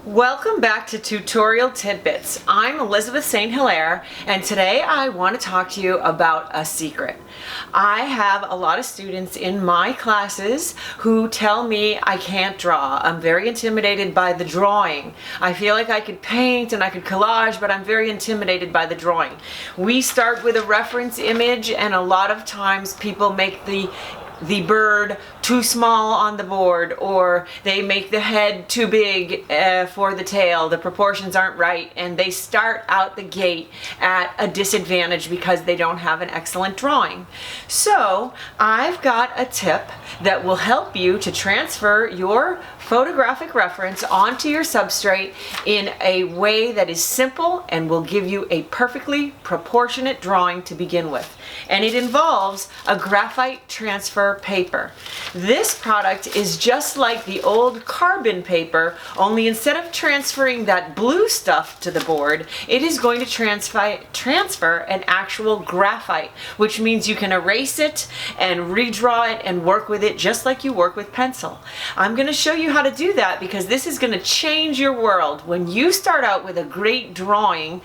Welcome back to Tutorial Tidbits. I'm Elizabeth St. Hilaire, and today I want to talk to you about a secret. I have a lot of students in my classes who tell me I can't draw. I'm very intimidated by the drawing. I feel like I could paint and I could collage, but I'm very intimidated by the drawing. We start with a reference image, and a lot of times people make the bird too small on the board, or they make the head too big for the tail. The proportions aren't right, and they start out the gate at a disadvantage because they don't have an excellent drawing. So I've got a tip that will help you to transfer your photographic reference onto your substrate in a way that is simple and will give you a perfectly proportionate drawing to begin with. And it involves a graphite transfer paper. This product is just like the old carbon paper, only instead of transferring that blue stuff to the board, it is going to transfer an actual graphite, which means you can erase it and redraw it and work with it just like you work with pencil. I'm going to show you how to do that because this is going to change your world. When you start out with a great drawing,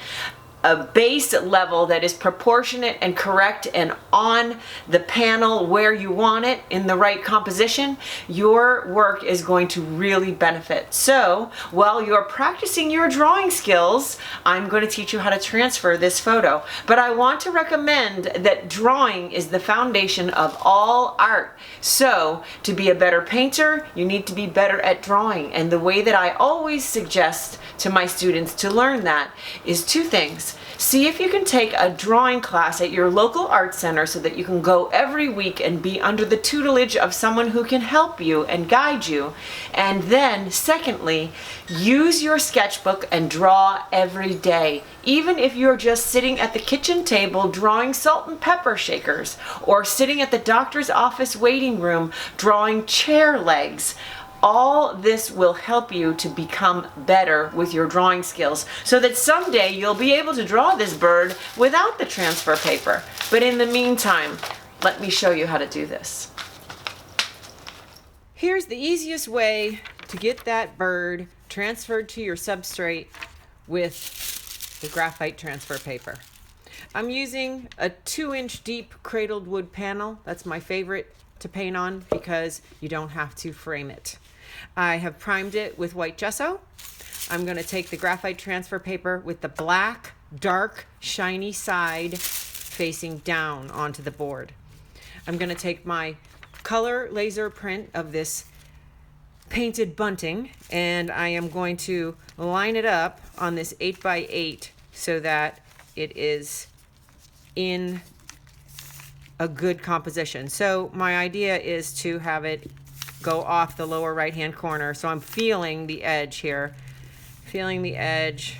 a base level that is proportionate and correct and on the panel where you want it in the right composition, your work is going to really benefit. So while you're practicing your drawing skills, I'm going to teach you how to transfer this photo. But I want to recommend that drawing is the foundation of all art. So to be a better painter, you need to be better at drawing. And the way that I always suggest to my students to learn that is two things. See if you can take a drawing class at your local art center so that you can go every week and be under the tutelage of someone who can help you and guide you. And then, secondly, use your sketchbook and draw every day. Even if you're just sitting at the kitchen table drawing salt and pepper shakers, or sitting at the doctor's office waiting room drawing chair legs. All this will help you to become better with your drawing skills so that someday you'll be able to draw this bird without the transfer paper. But in the meantime, let me show you how to do this. Here's the easiest way to get that bird transferred to your substrate with the graphite transfer paper. I'm using a 2-inch deep cradled wood panel. That's my favorite to paint on because you don't have to frame it. I have primed it with white gesso. I'm going to take the graphite transfer paper with the black, dark, shiny side facing down onto the board. I'm going to take my color laser print of this painted bunting, and I am going to line it up on this 8x8 so that it is in a good composition. So my idea is to have it go off the lower right hand corner. So I'm feeling the edge here, feeling the edge,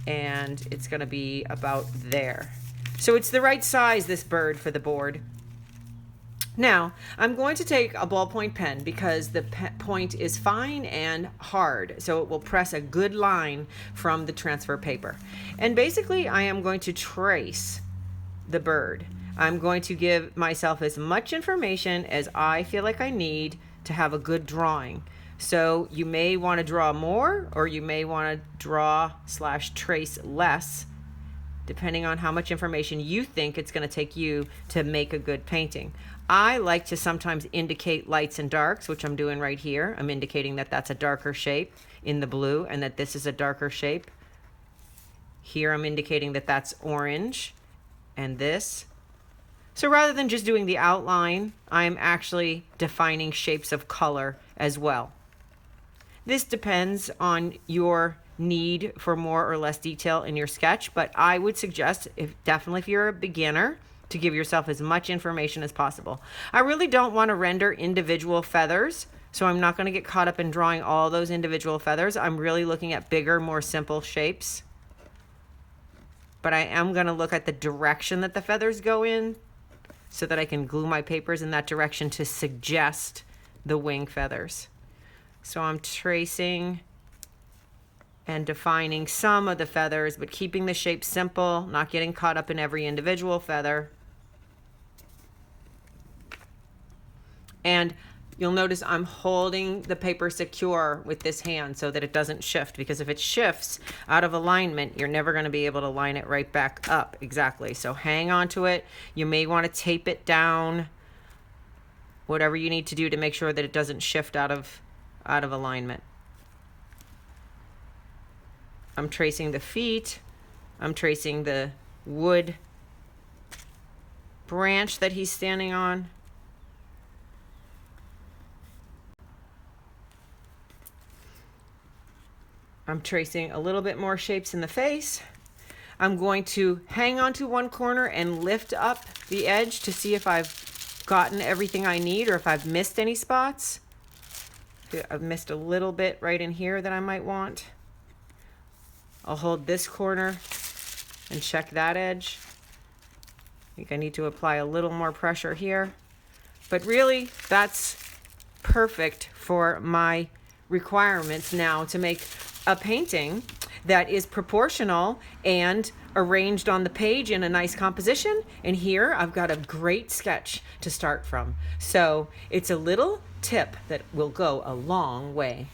and it's going to be about there. So it's the right size, this bird, for the board. Now I'm going to take a ballpoint pen because the point is fine and hard, so it will press a good line from the transfer paper. And basically I am going to trace the bird. I'm going to give myself as much information as I feel like I need to have a good drawing. So you may want to draw more, or you may want to draw/trace less, depending on how much information you think it's going to take you to make a good painting. I like to sometimes indicate lights and darks, which I'm doing right here. I'm indicating that that's a darker shape in the blue and that this is a darker shape. Here I'm indicating that that's orange and this. So rather than just doing the outline, I'm actually defining shapes of color as well. This depends on your need for more or less detail in your sketch, but I would suggest, definitely if you're a beginner, to give yourself as much information as possible. I really don't want to render individual feathers, so I'm not going to get caught up in drawing all those individual feathers. I'm really looking at bigger, more simple shapes. But I am going to look at the direction that the feathers go in, so that I can glue my papers in that direction to suggest the wing feathers. So I'm tracing and defining some of the feathers, but keeping the shape simple, not getting caught up in every individual feather. And You'll notice I'm holding the paper secure with this hand so that it doesn't shift, because if it shifts out of alignment, you're never going to be able to line it right back up exactly. So hang on to it. You may want to tape it down, whatever you need to do to make sure that it doesn't shift out of alignment. I'm tracing the feet. I'm tracing the wood branch that he's standing on. I'm tracing a little bit more shapes in the face. I'm going to hang on to one corner and lift up the edge to see if I've gotten everything I need or if I've missed any spots. I've missed a little bit right in here that I might want. I'll hold this corner and check that edge. I think I need to apply a little more pressure here. But really, that's perfect for my requirements now to make a painting that is proportional and arranged on the page in a nice composition. And here I've got a great sketch to start from. So it's a little tip that will go a long way.